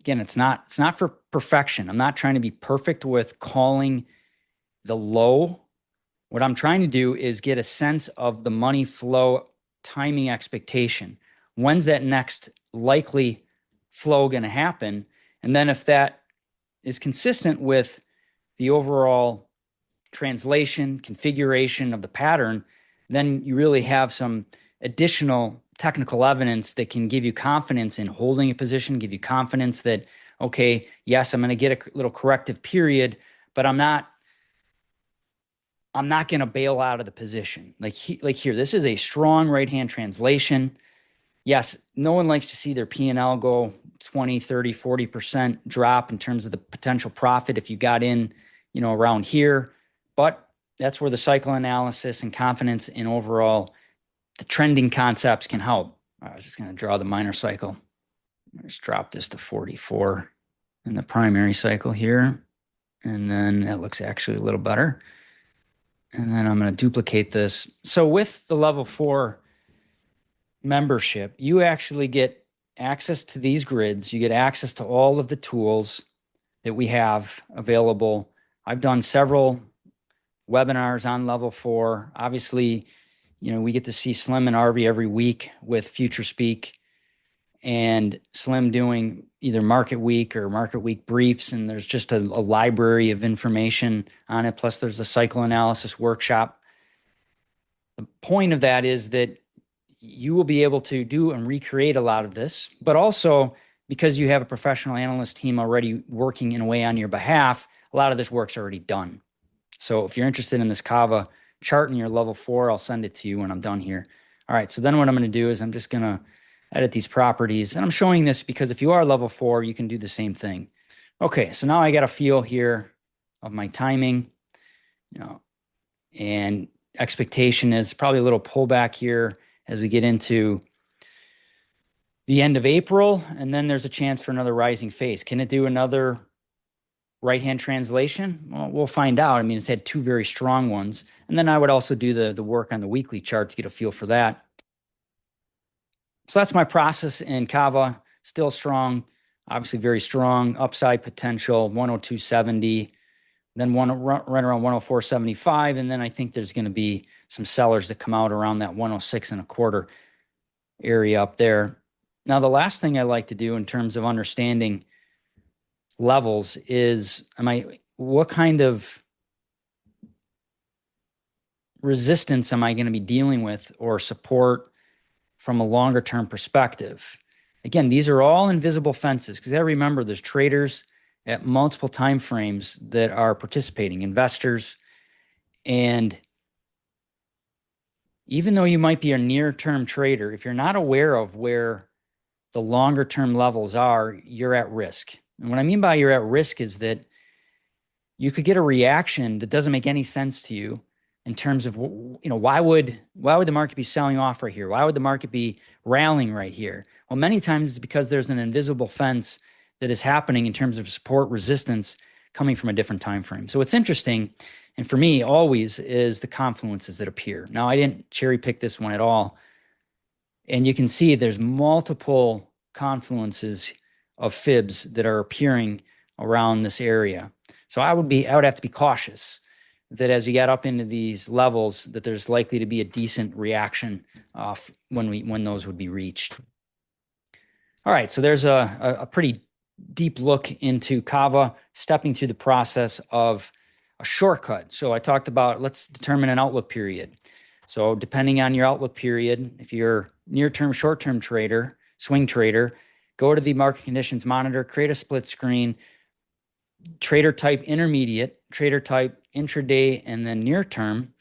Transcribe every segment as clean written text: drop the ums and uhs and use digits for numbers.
again, it's not for perfection. I'm not trying to be perfect with calling the low. What I'm trying to do is get a sense of the money flow timing expectation. When's that next likely flow going to happen? And then if that is consistent with the overall translation, configuration of the pattern, then you really have some additional technical evidence that can give you confidence in holding a position, give you confidence that, okay, yes, I'm going to get a little corrective period, but I'm not going to bail out of the position. Like here, this is a strong right-hand translation. Yes, no one likes to see their P&L go 20, 30, 40% drop in terms of the potential profit if you got in, around here. But that's where the cycle analysis and confidence in overall the trending concepts can help. I was just going to draw the minor cycle. Let's drop this to 44 in the primary cycle here. And then that looks actually a little better. And then I'm going to duplicate this. So with the level 4 membership, you actually get access to these grids. You get access to all of the tools that we have available. I've done several webinars on level 4. Obviously, we get to see Slim and Arvy every week with Future Speak, and Slim doing either Market Week or Market Week briefs. And there's just a library of information on it. Plus there's a cycle analysis workshop. The point of that is that you will be able to do and recreate a lot of this, but also because you have a professional analyst team already working in a way on your behalf, a lot of this work's already done. So if you're interested in this CAVA chart in your level 4, I'll send it to you when I'm done here. All right, so then what I'm going to do is I'm just going to edit these properties. And I'm showing this because if you are level 4, you can do the same thing. Okay, so now I got a feel here of my timing, and expectation is probably a little pullback here as we get into the end of April, and then there's a chance for another rising phase. Can it do another right-hand translation? Well, we'll find out. I mean, it's had 2 very strong ones. And then I would also do the work on the weekly chart to get a feel for that. So that's my process in CAVA. Still strong, obviously very strong. Upside potential, 102.70, then right around 104.75. And then I think there's going to be some sellers that come out around that 106.25 area up there. Now, the last thing I like to do in terms of understanding levels is, what kind of resistance am I going to be dealing with or support from a longer term perspective? Again, these are all invisible fences, because I remember there's traders at multiple time frames that are participating, investors. And even though you might be a near-term trader, if you're not aware of where the longer-term levels are, you're at risk. And what I mean by you're at risk is that you could get a reaction that doesn't make any sense to you in terms of, why would the market be selling off right here? Why would the market be rallying right here? Well, many times it's because there's an invisible fence that is happening in terms of support resistance coming from a different time frame. So what's interesting, and for me always, is the confluences that appear. Now, I didn't cherry pick this one at all. And you can see there's multiple confluences of fibs that are appearing around this area. So I would have to be cautious that as you get up into these levels, that there's likely to be a decent reaction when those would be reached. All right, so there's a pretty deep look into CAVA, stepping through the process of a shortcut. So I talked about, let's determine an outlook period. So depending on your outlook period, if you're near-term, short-term trader, swing trader, go to the market conditions monitor, create a split screen, trader type intermediate, trader type intraday, and then near term.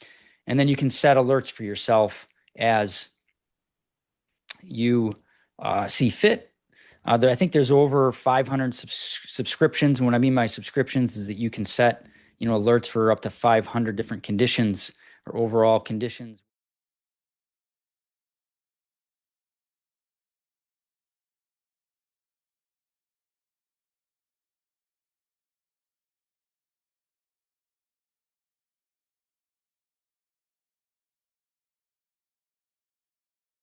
And then you can set alerts for yourself as you see fit. I think there's over 500 subscriptions. And what I mean by subscriptions is that you can set, alerts for up to 500 different conditions or overall conditions.